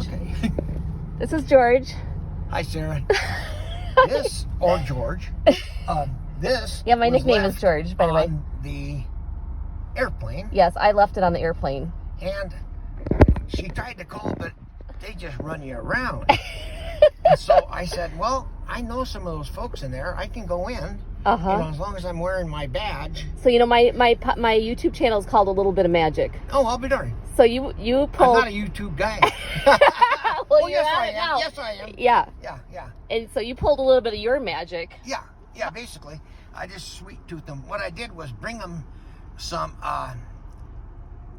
George. Okay. This is George. Hi, Sarah. This, or George, this. Yeah, my was nickname is left George, by the way. on the airplane. Yes, I left it on the airplane. And she tried to call, but they just run you around. And so I said, well, I know some of those folks in there. I can go in. As long as I'm wearing my badge. So my YouTube channel is called A Little Bit of Magic. Oh, I'll be darned. So you pulled. I'm not a YouTube guy. Well, yes, you're I on it am. now. Yes, I am. Yeah. Yeah. And so you pulled a little bit of your magic. Yeah, basically. I just sweet-toothed them. What I did was bring them some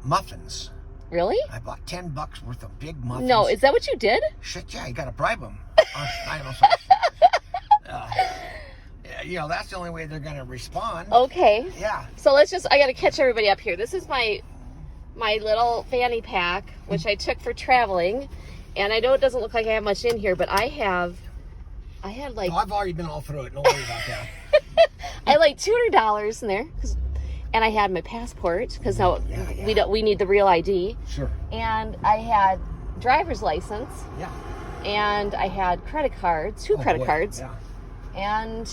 muffins. Really? I bought $10 worth of big muffins. No, is that what you did? Shit, yeah, you got to bribe them. That's the only way they're going to respond. Okay. Yeah. So I got to catch everybody up here. This is my little fanny pack, which I took for traveling. And I know it doesn't look like I have much in here, but I had like... No, I've already been all through it. Don't worry about that. I had like $200 in there. And I had my passport, because now we need the real ID. Sure. And I had driver's license. Yeah. And I had credit cards, two credit cards. Yeah. And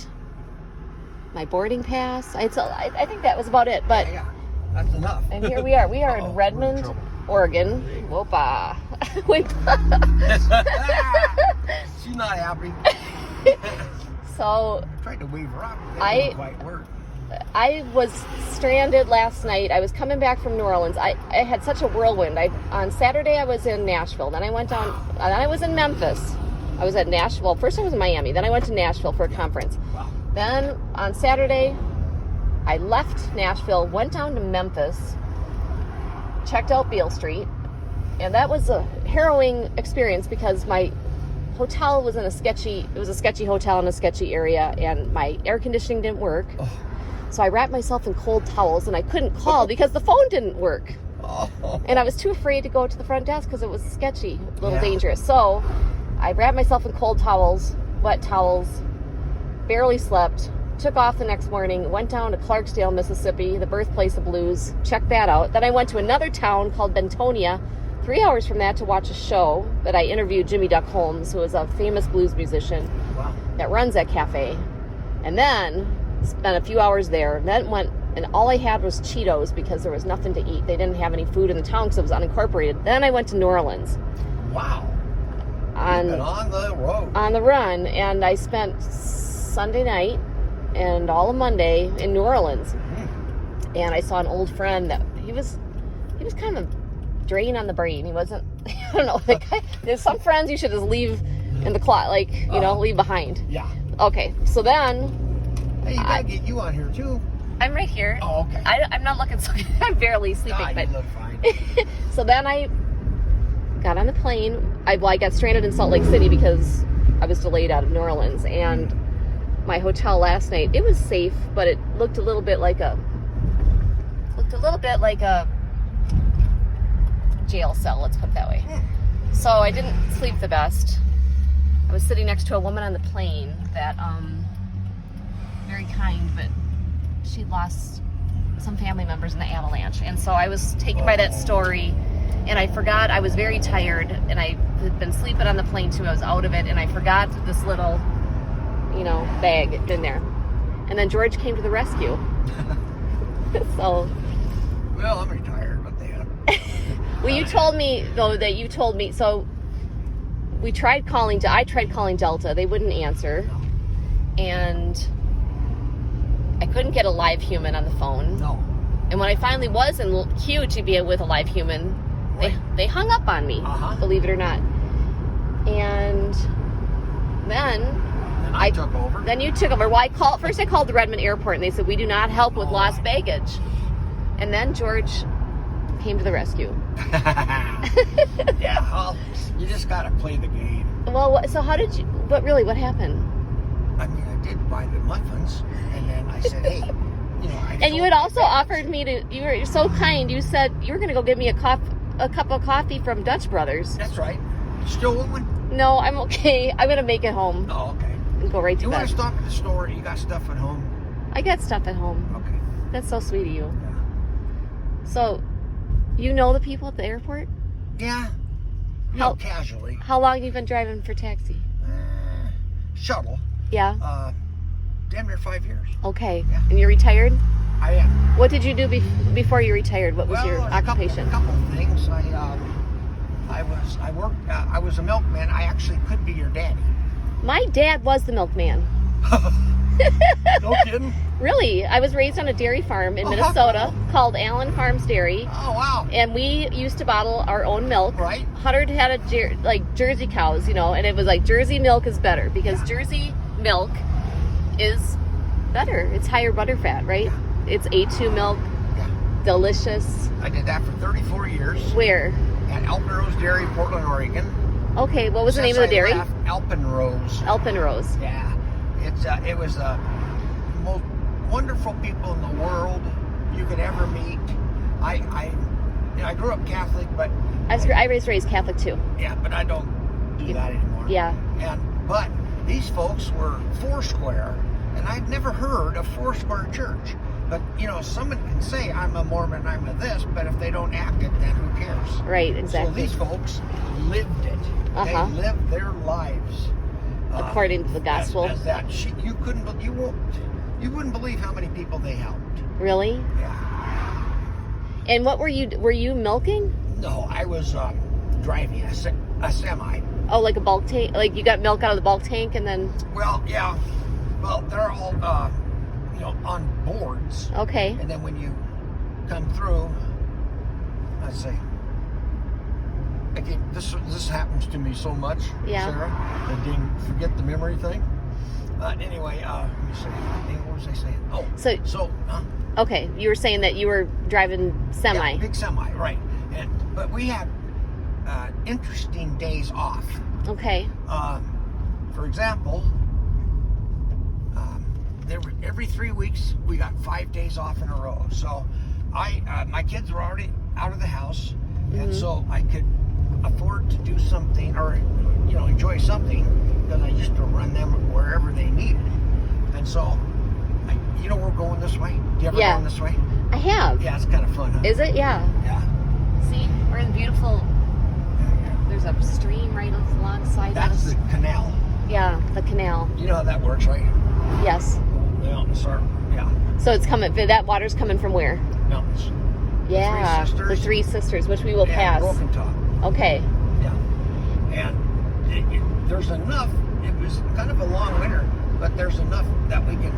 my boarding pass. I think that was about it. But yeah. That's enough. And here we are. We are in Redmond, Oregon. Whoopa. She's not happy. So I tried to wave her off. That didn't quite work. I was stranded last night. I was coming back from New Orleans. I had such a whirlwind. On Saturday I was in Nashville. Then I went down. Then I was in Memphis. I was at Nashville. First I was in Miami. Then I went to Nashville for a conference. Wow. Then on Saturday I left Nashville, went down to Memphis, checked out Beale Street, and that was a harrowing experience because my hotel was a sketchy hotel in a sketchy area, and my air conditioning didn't work. Oh. So I wrapped myself in cold towels, and I couldn't call because the phone didn't work. Oh. And I was too afraid to go to the front desk because it was sketchy, a little dangerous. So I wrapped myself in cold towels, wet towels, barely slept, took off the next morning, went down to Clarksdale, Mississippi, the birthplace of blues, checked that out. Then I went to another town called Bentonia, 3 hours from that, to watch a show that I interviewed Jimmy Duck Holmes, who is a famous blues musician that runs that cafe. And then spent a few hours there. Then went, and all I had was Cheetos because there was nothing to eat. They didn't have any food in the town because it was unincorporated. Then I went to New Orleans. Wow. You've been on the road. On the run. And I spent Sunday night and all of Monday in New Orleans. And I saw an old friend that he was kind of drained on the brain. He wasn't, I don't know, there's some friends you should just leave in the closet, leave behind. Yeah. Okay, so then... Hey, you gotta get you on here too. I'm right here. Oh, okay. I'm not looking so good. I'm barely sleeping. You look fine. So then I got on the plane. I got stranded in Salt Lake City because I was delayed out of New Orleans. And my hotel last night, it was safe, but it looked a little bit like a jail cell, let's put it that way. So I didn't sleep the best. I was sitting next to a woman on the plane that, very kind, but she lost some family members in the avalanche. And so I was taken by that story, and I forgot. I was very tired, and I had been sleeping on the plane too. I was out of it, and I forgot this little, bag in there. And then George came to the rescue. So. Well, I'm retired, but they. Well, you told me so I tried calling Delta. They wouldn't answer. And I couldn't get a live human on the phone. No. And when I finally was in queue to be with a live human, they hung up on me, believe it or not. And then I took over. Then you took over. Well, I called the Redmond airport, and they said, we do not help with lost baggage. And then George came to the rescue. Yeah, well, you just got to play the game. Well, so how did you, what happened? I mean, I did buy the muffins, and then I said, hey, and you had also offered me you were so kind, you said you were going to go get me a cup of coffee from Dutch Brothers. That's right. Still want one? No, I'm okay. I'm going to make it home. Oh, okay. And go right to bed. You want to stop at the store? You got stuff at home? I got stuff at home. Okay. That's so sweet of you. Yeah. So, you know the people at the airport? Yeah. casually. How long you been driving for taxi? Shuttle. Yeah. Damn near 5 years. Okay. Yeah. And you're retired? I am. What did you do before you retired? What was your occupation? A couple of things. I was a milkman. I actually could be your daddy. My dad was the milkman. No kidding? Really? I was raised on a dairy farm in Minnesota called Allen Farms Dairy. Oh, wow. And we used to bottle our own milk. Right. Huddard had Jersey cows, and it was like Jersey milk is better because Jersey milk is better. It's higher butter fat, right? Yeah. It's A2 milk. Yeah. Delicious. I did that for 34 years. Where? At Alpenrose Dairy, Portland, Oregon. Okay, what was the name of the dairy? Alpenrose. Alpenrose. Yeah. It was the most wonderful people in the world you could ever meet. I grew up Catholic, but I was raised Catholic too. Yeah, but I don't do that anymore. Yeah. But these folks were Foursquare, and I'd never heard of Foursquare Church. But someone can say I'm a Mormon, I'm a this, but if they don't act it, then who cares? Right, exactly. So these folks lived it. Uh-huh. They lived their lives according to the gospel. As that you wouldn't believe how many people they helped. Really? Yeah. And what were you milking? No, I was driving a semi. Oh, like a bulk tank? Like you got milk out of the bulk tank and then? Well, yeah. Well, they're all on boards. Okay. And then when you come through, let's see. Again, this happens to me so much, Sarah. I didn't forget the memory thing. But anyway, let me see. What was I saying? Oh, so okay, you were saying that you were driving semi. Yeah, big semi, right? But we had interesting days off. Okay. For example, every 3 weeks we got 5 days off in a row. So my kids were already out of the house, and so I could afford to do something or enjoy something because I used to run them wherever they needed. And so we're going this way. Do you ever go this way? I have. Yeah, it's kind of fun, huh? Is it? Yeah. Yeah. See, we're in beautiful. There's a stream right alongside us. That's the canal. Yeah, the canal. You know how that works, right? Yes. The mountains are, yeah. So it's coming. That water's coming from where? Mountains. Yeah, the Three Sisters, which we will pass. Broken Top. Okay. Yeah. And there's enough. It was kind of a long winter, but there's enough that we can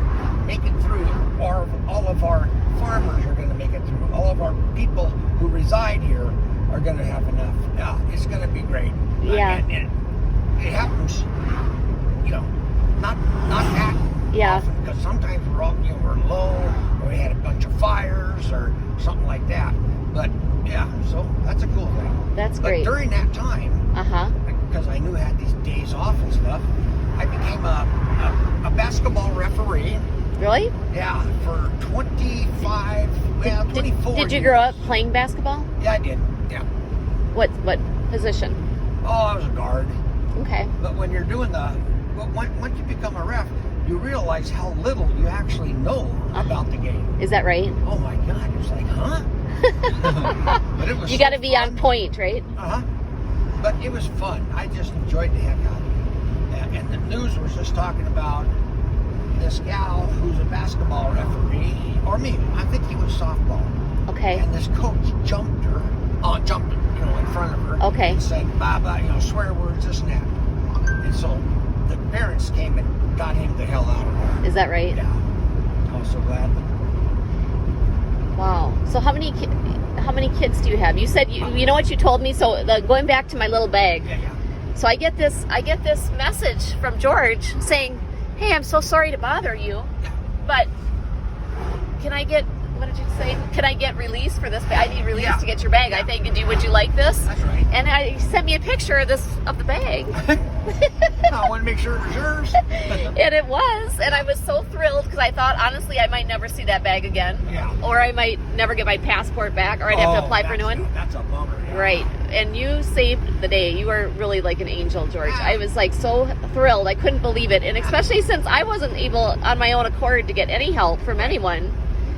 make it through. All of our farmers are going to make it through. All of our people who reside here are going to have enough. Yeah, it's going to be great. Yeah. And it happens, not that often, because sometimes we're low, or we had a bunch of fires or something like that. But yeah, so that's a cool thing. That's great. But during that time, because I knew I had these days off and stuff, I became a basketball referee. Really? Yeah, for 24 Did you grow up playing basketball? Yeah, I did. Yeah. What position? Oh, I was a guard. Okay. But when you're doing once you become a ref, you realize how little you actually know about the game. Is that right? Oh my God, it was like, huh? But it was you got to be on point, right? But it was fun. I just enjoyed the heck out of it. And the news was just talking about this gal who's a basketball referee, or me. I think he was softball. Okay. And this coach jumped in front of her. Okay. And said, blah, swear words, this and that. And so the parents came and got him the hell out of there. Is that right? Yeah. I was so glad. Wow. So how many kids do you have? You said you know what you told me. So going back to my little bag. Yeah. So I get this message from George saying, "Hey, I'm so sorry to bother you, but can I get what did you say? Can I get release for this bag? I need release to get your bag. I think. Would you like this?" That's right. And he sent me a picture of the bag. I want to make sure it was yours. And it was, and I was so thrilled because I thought, honestly, I might never see that bag again. Yeah. Or I might never get my passport back, or I'd have to apply for a new one. That's a bummer. Yeah. Right. And you saved the day. You were really like an angel, George. I was like so thrilled. I couldn't believe it. And especially since I wasn't able on my own accord to get any help from anyone.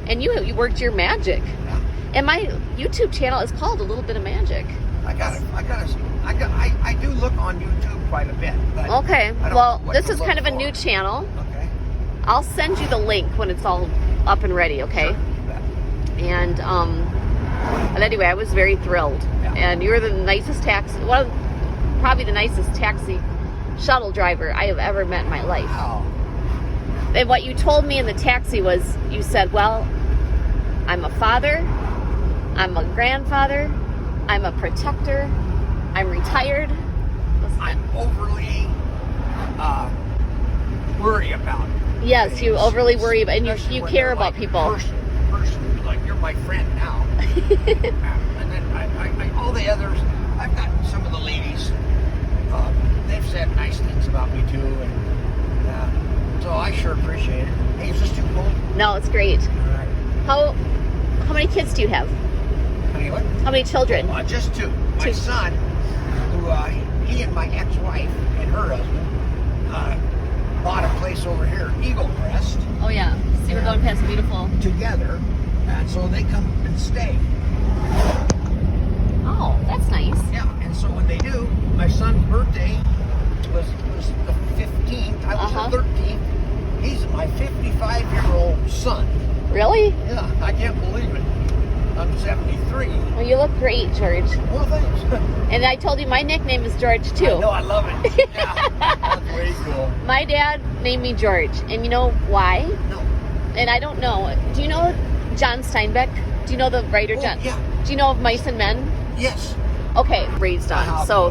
And you worked your magic. Yeah. And my YouTube channel is called A Little Bit of Magic. I do look on YouTube quite a bit. But Okay. I don't Well, know what this to is look kind of a for. new channel. Okay. I'll send you the link when it's all up and ready, okay? Sure, you bet. And but anyway, I was very thrilled. Yeah. And you're the nicest probably the nicest taxi shuttle driver I have ever met in my life. Wow. And what you told me in the taxi was, you said, well, I'm a father, I'm a grandfather, I'm a protector, I'm retired. I'm overly worry about it. Yes, you overly worry about, and Especially you when care they're about like people. person, like you're my friend now. And then I all the others, I've got some of the ladies, they've said nice things about me too, and so I sure appreciate it. Hey, is this too cold? No, it's great. All right. How many kids do you have? Anyway, How many children? just two. My Two. son, who he and my ex-wife and her husband bought a place over here, Eagle Crest, Oh yeah, so we're going past beautiful. together, and so they come and stay. Oh, that's nice. Yeah, and so when they do, my son's birthday was the 15th. I was the 13th. He's my 55-year-old son. Really? Yeah, I can't believe it. I'm 73. Well, you look great, George. Well, thanks. And I told you my nickname is George too. I know, I love it. Yeah, that's way cool. My dad named me George, and you know why? No. And I don't know. Do you know John Steinbeck? Do you know the writer John? Yeah. Do you know of Mice and Men? Yes. Okay, raised on. Wow. So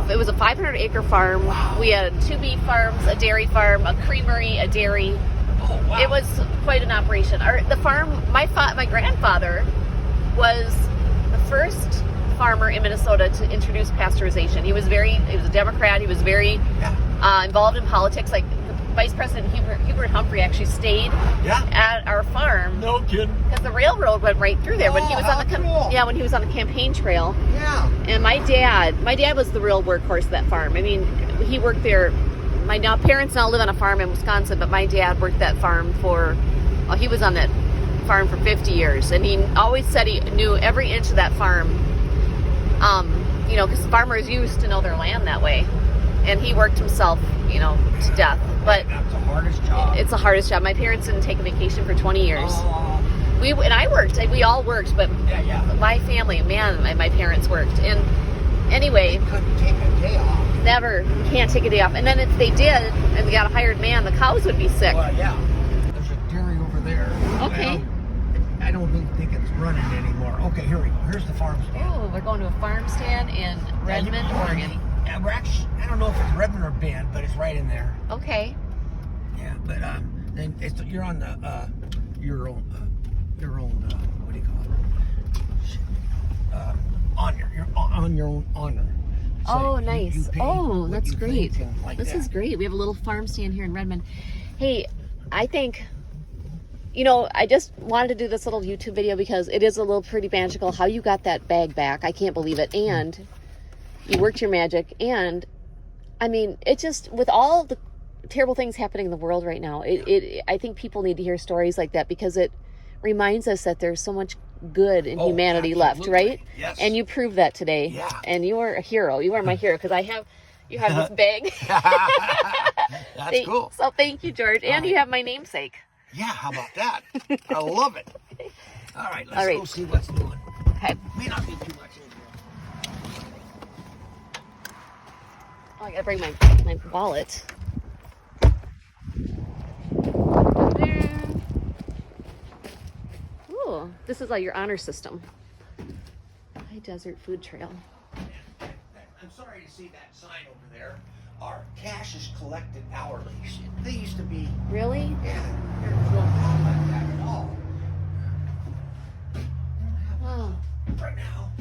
it was a 500-acre farm. Wow. We had 2 beef farms, a dairy farm, a creamery, a dairy. Oh, wow. It was quite an operation. The farm, my grandfather was the first farmer in Minnesota to introduce pasteurization. He was a Democrat. He was very involved in politics. Like Vice President Hubert Humphrey actually stayed at our farm. No kidding. Because the railroad went right through there when he was on the when he was on the campaign trail. Yeah. And my dad was the real workhorse of that farm. I mean, he worked there. My parents now live on a farm in Wisconsin, but my dad worked that farm he was on that farm for 50 years. And he always said he knew every inch of that farm, because farmers used to know their land that way. And he worked himself, to death. But That's the hardest job. it's the hardest job. My parents didn't take a vacation for 20 years. Oh. And I worked. We all worked, but Yeah. my family, man, my parents worked. And anyway, Couldn't take a day off. never, can't take a day off. And then if they did, and they got a hired man, the cows would be sick. Well, yeah. There's a dairy over there. Okay. I don't even think it's running anymore. Okay, here we go. Here's the farm stand. Oh, we're going to a farm stand in Redmond, Oregon. Yeah, we're actually, I don't know if it's Redmond or Bend, but it's right in there. Okay. Yeah, but then you're on the your own what do you call it? Honor. You're on your own honor. So Oh, you nice. pay Oh, what that's you great. think and like This that. is great. We have a little farm stand here in Redmond. Hey, I think, I just wanted to do this little YouTube video because it is a little pretty magical how you got that bag back. I can't believe it. And you worked your magic. And, I mean, it just, with all the terrible things happening in the world right now, I think people need to hear stories like that because it reminds us that there's so much good in humanity left, absolutely. right? Yes. And you proved that today. Yeah. And you are a hero. You are my hero because you have this bag. That's cool. So thank you, George. And you have my namesake. Yeah, how about that? I love it. All right, let's All right. go see what's doing. Okay. May not be too much in here. Oh, I gotta bring my wallet. Ooh, this is like your honor system. High Desert Food Trail. I'm sorry to see that sign over there. Our cash is collected hourly. They used to be. Really? Yeah, there's no problem like that at all. Oh, Right now.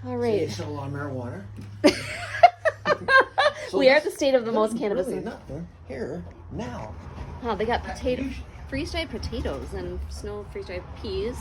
all right. They sell a lot of marijuana. We are at the state of the most cannabis. Really nothing here now. Oh, they got freeze-dried potatoes and freeze-dried peas.